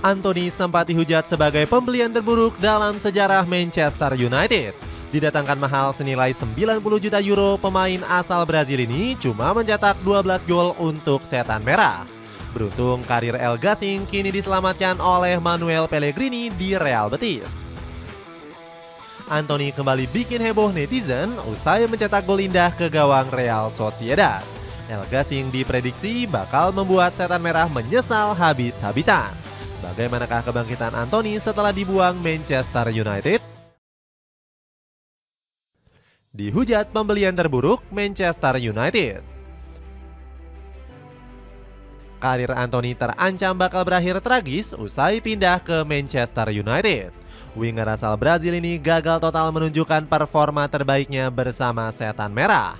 Antony sempat dihujat sebagai pembelian terburuk dalam sejarah Manchester United. Didatangkan mahal senilai 90 juta euro, pemain asal Brazil ini cuma mencetak 12 gol untuk Setan Merah. Beruntung karir El Gasing kini diselamatkan oleh Manuel Pellegrini di Real Betis. Antony kembali bikin heboh netizen usai mencetak gol indah ke gawang Real Sociedad. El Gasing diprediksi bakal membuat Setan Merah menyesal habis-habisan. Bagaimanakah kebangkitan Antony setelah dibuang Manchester United? Dihujat pembelian terburuk Manchester United. Karir Antony terancam bakal berakhir tragis usai pindah ke Manchester United. Winger asal Brazil ini gagal total menunjukkan performa terbaiknya bersama Setan Merah.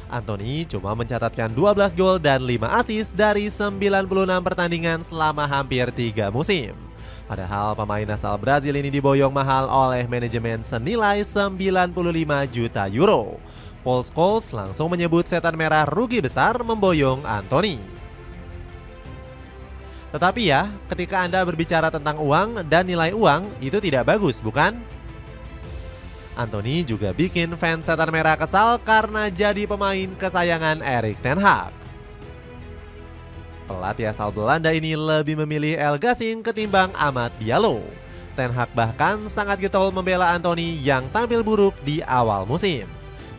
Antony cuma mencatatkan 12 gol dan 5 assist dari 96 pertandingan selama hampir 3 musim. Padahal pemain asal Brazil ini diboyong mahal oleh manajemen senilai 95 juta euro. Paul Scholes langsung menyebut Setan Merah rugi besar memboyong Antony. Tetapi ya, ketika Anda berbicara tentang uang dan nilai uang, itu tidak bagus, bukan? Antony juga bikin fans Setan Merah kesal karena jadi pemain kesayangan Erik ten Hag. Pelatih asal Belanda ini lebih memilih El Gasing ketimbang Amad Diallo. Ten Hag bahkan sangat getol membela Antony yang tampil buruk di awal musim.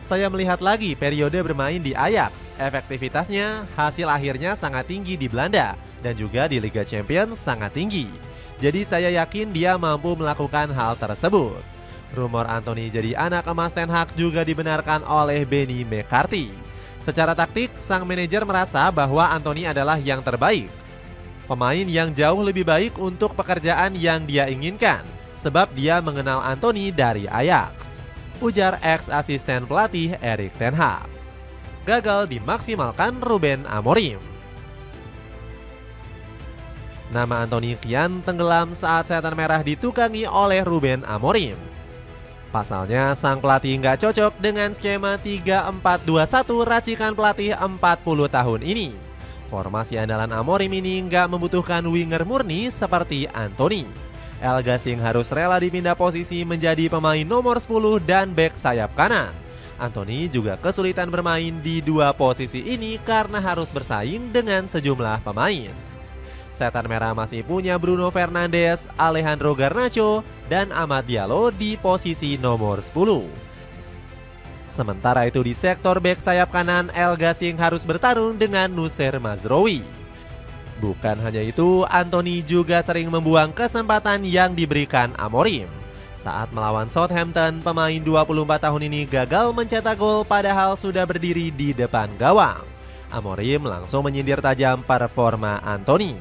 Saya melihat lagi periode bermain di Ajax, efektivitasnya, hasil akhirnya sangat tinggi di Belanda dan juga di Liga Champions sangat tinggi. Jadi saya yakin dia mampu melakukan hal tersebut. Rumor Antony jadi anak emas Ten Hag juga dibenarkan oleh Benny McCarthy. Secara taktik, sang manajer merasa bahwa Antony adalah yang terbaik. Pemain yang jauh lebih baik untuk pekerjaan yang dia inginkan, sebab dia mengenal Antony dari Ajax, ujar ex-asisten pelatih Erik ten Hag. Gagal dimaksimalkan Ruben Amorim. Nama Antony kian tenggelam saat Setan Merah ditukangi oleh Ruben Amorim. Pasalnya, sang pelatih nggak cocok dengan skema 3-4-2-1 racikan pelatih 40 tahun ini. Formasi andalan Amorim ini nggak membutuhkan winger murni seperti Antony. El Gasing harus rela dipindah posisi menjadi pemain nomor 10 dan bek sayap kanan. Antony juga kesulitan bermain di dua posisi ini karena harus bersaing dengan sejumlah pemain. Setan Merah masih punya Bruno Fernandes, Alejandro Garnacho, dan Amad Diallo di posisi nomor 10. Sementara itu di sektor bek sayap kanan, El Gasing harus bertarung dengan Nusair Mazraoui. Bukan hanya itu, Antony juga sering membuang kesempatan yang diberikan Amorim. Saat melawan Southampton, pemain 24 tahun ini gagal mencetak gol padahal sudah berdiri di depan gawang. Amorim langsung menyindir tajam performa Antony.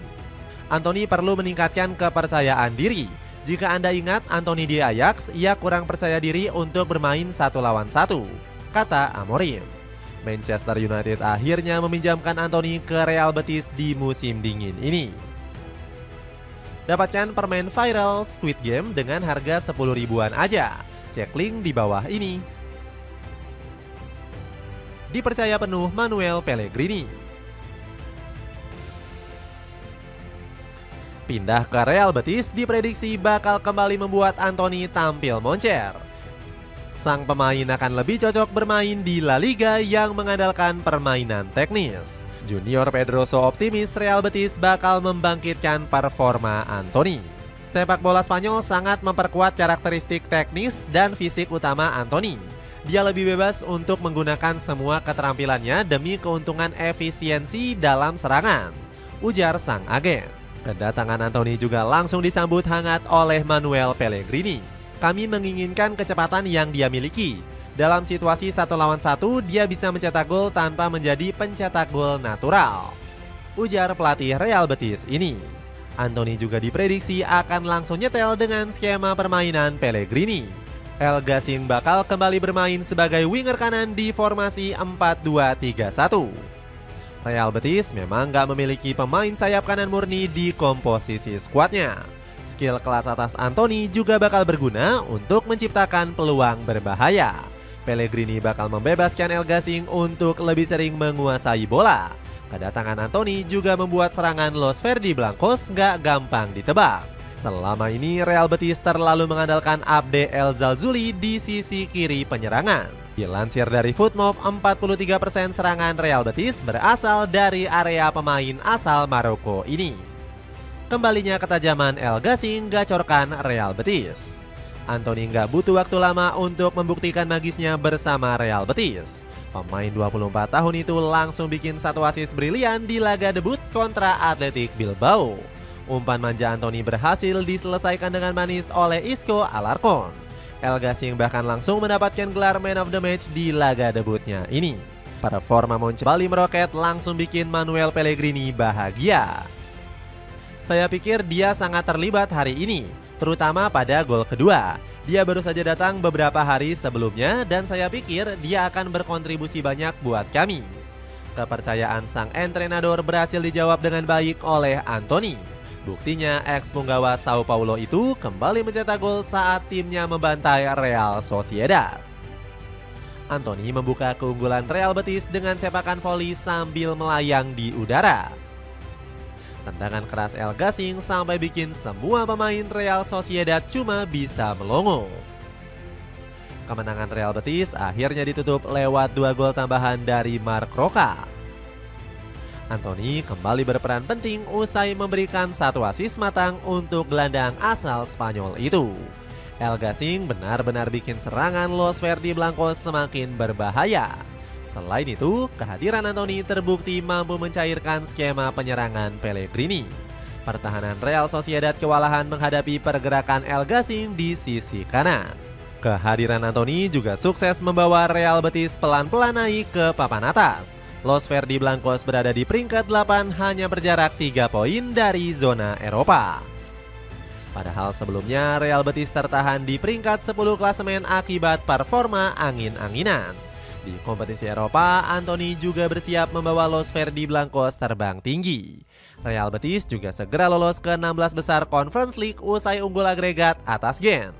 Antony perlu meningkatkan kepercayaan diri. Jika Anda ingat Antony di Ajax, ia kurang percaya diri untuk bermain 1 lawan 1, kata Amorim. Manchester United akhirnya meminjamkan Antony ke Real Betis di musim dingin ini. Dapatkan permen viral Squid Game dengan harga 10 ribuan aja. Cek link di bawah ini. Dipercaya penuh Manuel Pellegrini. Pindah ke Real Betis diprediksi bakal kembali membuat Antony tampil moncer. Sang pemain akan lebih cocok bermain di La Liga yang mengandalkan permainan teknis. Junior Pedroso optimis Real Betis bakal membangkitkan performa Antony. Sepak bola Spanyol sangat memperkuat karakteristik teknis dan fisik utama Antony. Dia lebih bebas untuk menggunakan semua keterampilannya demi keuntungan efisiensi dalam serangan, ujar sang agen. Kedatangan Antony juga langsung disambut hangat oleh Manuel Pellegrini. Kami menginginkan kecepatan yang dia miliki. Dalam situasi 1 lawan 1, dia bisa mencetak gol tanpa menjadi pencetak gol natural, ujar pelatih Real Betis ini. Antony juga diprediksi akan langsung nyetel dengan skema permainan Pellegrini. El Gasing bakal kembali bermain sebagai winger kanan di formasi 4-2-3-1. Real Betis memang gak memiliki pemain sayap kanan murni di komposisi skuadnya. Skill kelas atas Antony juga bakal berguna untuk menciptakan peluang berbahaya. Pellegrini bakal membebaskan El Gasing untuk lebih sering menguasai bola. Kedatangan Anthony juga membuat serangan Los Verdi Blancos nggak gampang ditebak. Selama ini Real Betis terlalu mengandalkan Abde El Zalzouli di sisi kiri penyerangan. Dilansir dari Footmob, 43% serangan Real Betis berasal dari area pemain asal Maroko ini. Kembalinya ketajaman El Ghazi gacorkan Real Betis. Anthony nggak butuh waktu lama untuk membuktikan magisnya bersama Real Betis. Pemain 24 tahun itu langsung bikin satu assist brilian di laga debut kontra Athletic Bilbao. Umpan manja Anthony berhasil diselesaikan dengan manis oleh Isco Alarcon. El Ghazi bahkan langsung mendapatkan gelar Man of the Match di laga debutnya ini. Performa Monchi Bali meroket langsung bikin Manuel Pellegrini bahagia. Saya pikir dia sangat terlibat hari ini, terutama pada gol kedua. Dia baru saja datang beberapa hari sebelumnya dan saya pikir dia akan berkontribusi banyak buat kami. Kepercayaan sang entrenador berhasil dijawab dengan baik oleh Anthony. Buktinya ex punggawa Sao Paulo itu kembali mencetak gol saat timnya membantai Real Sociedad. Anthony membuka keunggulan Real Betis dengan sepakan voli sambil melayang di udara. Tendangan keras El Ghazi sampai bikin semua pemain Real Sociedad cuma bisa melongo. Kemenangan Real Betis akhirnya ditutup lewat 2 gol tambahan dari Marc Roca. Anthony kembali berperan penting usai memberikan satu assist matang untuk gelandang asal Spanyol itu. El Ghazi benar-benar bikin serangan Los Verdi Blancos semakin berbahaya. Selain itu, kehadiran Anthony terbukti mampu mencairkan skema penyerangan Pellegrini. Pertahanan Real Sociedad kewalahan menghadapi pergerakan El Ghazi di sisi kanan. Kehadiran Anthony juga sukses membawa Real Betis pelan-pelan naik ke papan atas. Los Verdi Blancos berada di peringkat 8 hanya berjarak 3 poin dari zona Eropa. Padahal sebelumnya Real Betis tertahan di peringkat 10 klasemen akibat performa angin-anginan. Di kompetisi Eropa, Anthony juga bersiap membawa Los Verdi Blancos terbang tinggi. Real Betis juga segera lolos ke 16 besar Conference League usai unggul agregat atas Gent.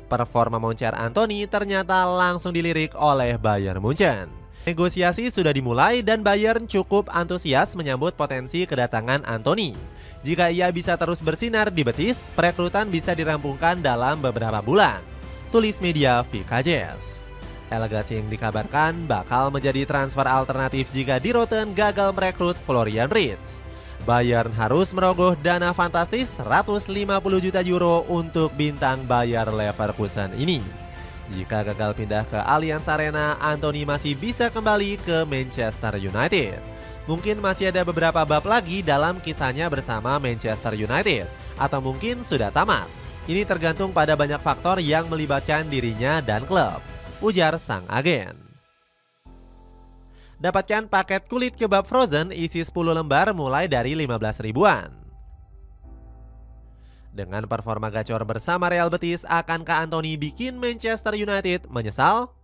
Performa moncer Anthony ternyata langsung dilirik oleh Bayern Munchen. Negosiasi sudah dimulai dan Bayern cukup antusias menyambut potensi kedatangan Anthony. Jika ia bisa terus bersinar di Betis, perekrutan bisa dirampungkan dalam beberapa bulan. Tulis media VKJS. El Ghazi dikabarkan bakal menjadi transfer alternatif jika Di Roten gagal merekrut Florian Wirtz. Bayern harus merogoh dana fantastis 150 juta euro untuk bintang Bayer Leverkusen ini. Jika gagal pindah ke Allianz Arena, Anthony masih bisa kembali ke Manchester United. Mungkin masih ada beberapa bab lagi dalam kisahnya bersama Manchester United, atau mungkin sudah tamat. Ini tergantung pada banyak faktor yang melibatkan dirinya dan klub, ujar sang agen. Dapatkan paket kulit kebab frozen isi 10 lembar mulai dari 15 ribuan. Dengan performa gacor bersama Real Betis, akankah Anthony bikin Manchester United menyesal?